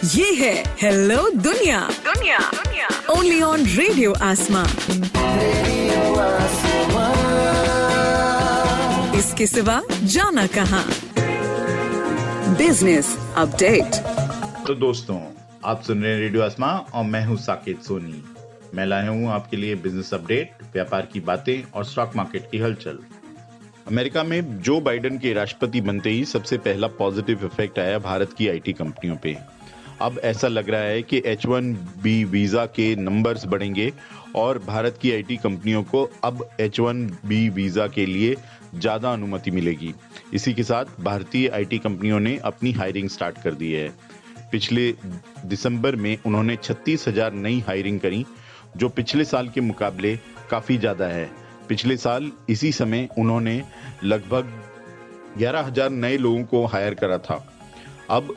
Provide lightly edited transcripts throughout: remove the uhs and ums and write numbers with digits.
ये है हेलो दुनिया दुनिया ओनली ऑन रेडियो आसमां। इसके सिवा जाना कहाँ। Business update. तो दोस्तों, आप सुन रहे हैं रेडियो आसमां और मैं हूं साकेत सोनी। मैं लाया हूं आपके लिए बिजनेस अपडेट, व्यापार की बातें और स्टॉक मार्केट की हलचल। अमेरिका में जो बाइडेन के राष्ट्रपति बनते ही सबसे पहला पॉजिटिव इफेक्ट आया भारत की आईटी कंपनियों पे। अब ऐसा लग रहा है कि H1B वीजा के नंबर्स बढ़ेंगे और भारत की आईटी कंपनियों को अब H1B वीजा के लिए ज्यादा अनुमति मिलेगी। इसी के साथ भारतीय आईटी कंपनियों ने अपनी हायरिंग स्टार्ट कर दी है। पिछले दिसंबर में उन्होंने 36,000 नई हायरिंग करी, जो पिछले साल के मुकाबले काफी ज्यादा है। पिछले साल इसी समय उन्होंने लगभग 11,000 नए लोगों को हायर करा था। अब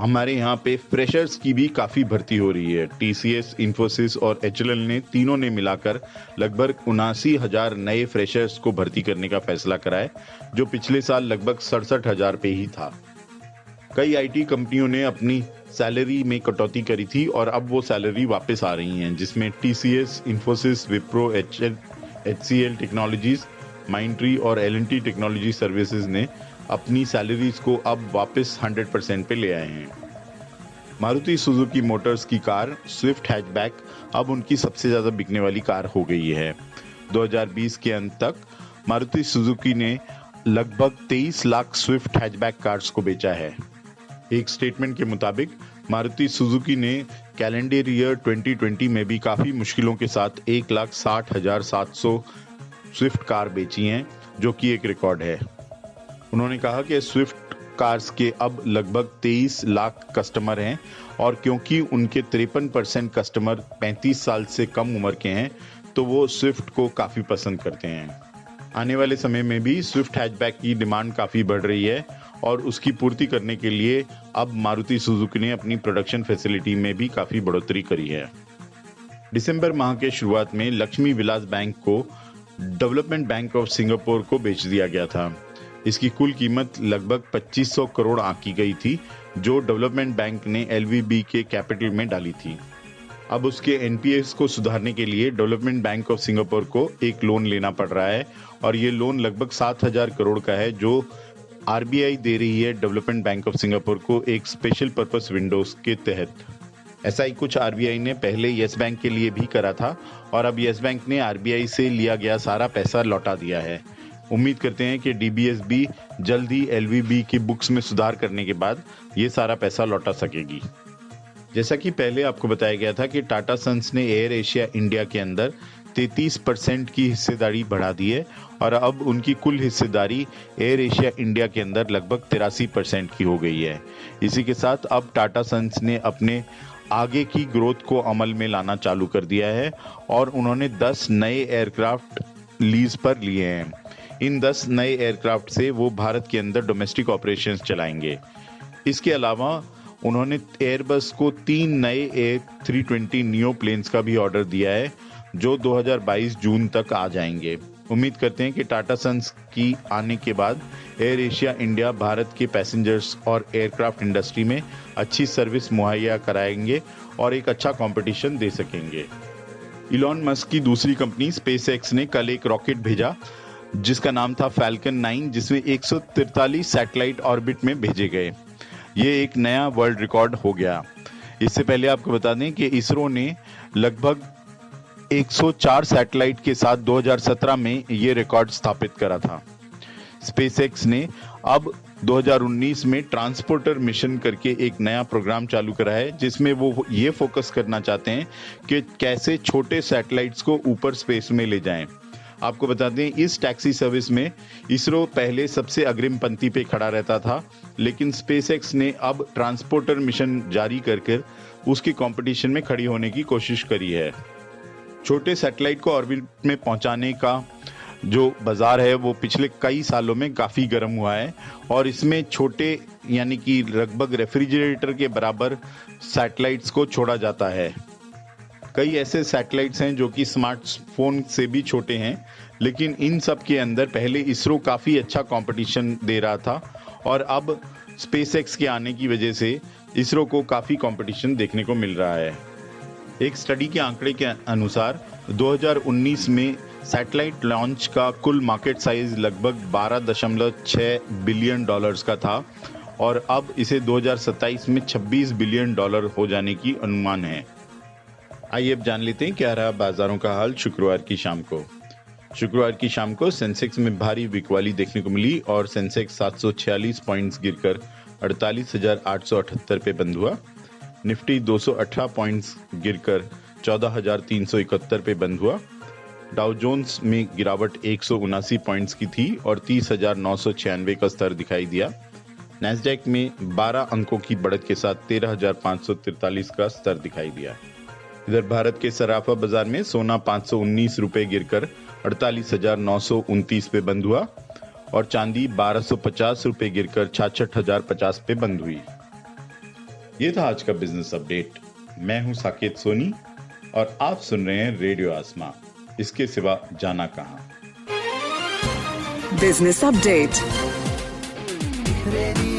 हमारे यहाँ पे फ्रेशर्स की भी काफी भर्ती हो रही है। TCS, इन्फोसिस और HLL ने तीनों ने मिलाकर लगभग 79,000 नए फ्रेशर्स को भर्ती करने का फैसला करा है, जो पिछले साल लगभग 67,000 पे ही था। कई आईटी कंपनियों ने अपनी सैलरी में कटौती करी थी और अब वो सैलरी वापस आ रही हैं, जिसमें TCS, Infosys, Wipro, HCL technologies, Mindtree और L&T टेक्नोलॉजी सर्विसेज ने अपनी सैलरीज को अब वापस 100% पे ले आए हैं। मारुति सुजुकी मोटर्स की कार स्विफ्ट हैचबैक अब उनकी सबसे ज्यादा बिकने वाली कार हो गई है। 2020 के अंत तक मारुति सुजुकी ने लगभग 23 लाख स्विफ्ट हैचबैक कार्स को बेचा है। एक स्टेटमेंट के मुताबिक मारुति सुजुकी ने कैलेंडर ईयर 2020 में भी काफी मुश्किलों के साथ 1,60,700 स्विफ्ट कार बेची हैं, जो कि एक रिकॉर्ड है। उन्होंने कहा कि स्विफ्ट कार्स के अब लगभग 23 लाख कस्टमर हैं और क्योंकि उनके 53% कस्टमर 35 साल से कम उम्र के हैं, तो वो स्विफ्ट को काफी पसंद करते हैं। आने वाले समय में भी स्विफ्ट हैचबैक की डिमांड काफी बढ़ रही है और उसकी पूर्ति करने के लिए अब मारुति सुजुकी ने अपनी प्रोडक्शन फैसिलिटी में भी काफी बढ़ोतरी करी है। दिसंबर माह के शुरुआत में लक्ष्मी विलास बैंक को डेवलपमेंट बैंक ऑफ सिंगापुर को बेच दिया गया था। इसकी कुल कीमत लगभग 2500 करोड़ आंकी गई थी, जो डेवलपमेंट बैंक ने LVB के कैपिटल में डाली थी। अब उसके NPAs को सुधारने के लिए डेवलपमेंट बैंक ऑफ सिंगापुर को एक लोन लेना पड़ रहा है और ये लोन लगभग 7,000 करोड़ का है, जो RBI दे रही है डेवलपमेंट बैंक ऑफ सिंगापुर को एक स्पेशल पर्पस विंडोज के तहत। ऐसा ही कुछ RBI ने पहले येस बैंक के लिए भी करा था और अब येस बैंक ने RBI से लिया गया सारा पैसा लौटा दिया है। उम्मीद करते हैं कि DBS भी जल्द ही LVB की बुक्स में सुधार करने के बाद ये सारा पैसा लौटा सकेगी। जैसा कि पहले आपको बताया गया था कि टाटा सन्स ने एयर एशिया इंडिया के अंदर 33% की हिस्सेदारी बढ़ा दी है और अब उनकी कुल हिस्सेदारी एयर एशिया इंडिया के अंदर लगभग 83% की हो गई है। इसी के साथ अब टाटा सन्स ने अपने आगे की ग्रोथ को अमल में लाना चालू कर दिया है और उन्होंने 10 नए एयरक्राफ्ट लीज पर लिए हैं। इन 10 नए एयरक्राफ्ट से वो भारत के अंदर डोमेस्टिक ऑपरेशंस चलाएंगे। इसके अलावा उन्होंने एयरबस को 3 नए A320 नियो प्लेन्स का भी ऑर्डर दिया है, जो 2022 जून तक आ जाएंगे। उम्मीद करते हैं कि टाटा सन्स की आने के बाद एयर एशिया इंडिया भारत के पैसेंजर्स और एयरक्राफ्ट इंडस्ट्री में अच्छी सर्विस मुहैया कराएंगे और एक अच्छा कंपटीशन दे सकेंगे। इलॉन मस्क की दूसरी कंपनी SpaceX ने कल एक रॉकेट भेजा जिसका नाम था फैल्कन 9, जिसमें 143 सैटेलाइट ऑर्बिट में भेजे गए। ये एक नया वर्ल्ड रिकॉर्ड हो गया। इससे पहले आपको बता दें कि इसरो ने लगभग 104 सैटेलाइट के साथ 2017 में ये रिकॉर्ड स्थापित करा था। SpaceX ने अब 2019 में ट्रांसपोर्टर मिशन करके एक नया प्रोग्राम चालू करा है, जिसमें वो ये फोकस करना चाहते हैं कि कैसे छोटे सैटेलाइट्स को ऊपर स्पेस में ले जाएं। आपको बता दें, इस टैक्सी सर्विस में इसरो पहले सबसे अग्रिम पंक्ति पे खड़ा रहता था, लेकिन SpaceX ने अब ट्रांसपोर्टर मिशन जारी कर उसकी कंपटीशन में खड़ी होने की कोशिश करी है। छोटे सैटेलाइट को ऑर्बिट में पहुंचाने का जो बाजार है वो पिछले कई सालों में काफी गर्म हुआ है और इसमें छोटे यानी कि लगभग रेफ्रिजरेटर के बराबर सैटेलाइट्स को छोड़ा जाता है। कई ऐसे सैटेलाइट्स हैं जो कि स्मार्टफोन से भी छोटे हैं, लेकिन इन सब के अंदर पहले इसरो काफी अच्छा कंपटीशन दे रहा था और अब स्पेसएक्स के आने की वजह से इसरो को काफी कंपटीशन देखने को मिल रहा है। एक स्टडी के आंकड़े के अनुसार 2019 में सैटेलाइट लॉन्च का कुल मार्केट साइज लगभग 12.6 बिलियन डॉलर्स का था और अब इसे 2027 में 26 बिलियन डॉलर हो जाने की अनुमान है। आइए अब जान लेते हैं क्या रहा बाजारों का हाल शुक्रवार की शाम को। शुक्रवार की शाम को सेंसेक्स में भारी बिकवाली देखने को मिली और सेंसेक्स 746 पॉइंट्स गिरकर 48,878 पे बंद हुआ। निफ्टी 218 पॉइंट्स गिरकर 14,371 पे बंद हुआ। डाउ जोन्स में गिरावट 179 पॉइंट्स की थी और 30,996 का स्तर दिखाई दिया। नैस्डैक में 12 अंकों की बढ़त के साथ 13,543 का स्तर दिखाई दिया। इधर भारत के सराफा बाजार में सोना 519 रुपए गिरकर 48,929 पे बंद हुआ और चांदी 1250 रुपए गिरकर 66,050 पे बंद हुई। ये था आज का बिजनेस अपडेट। मैं हूं साकेत सोनी और आप सुन रहे हैं रेडियो आसमां, इसके सिवा जाना कहां। Business update. रेडियो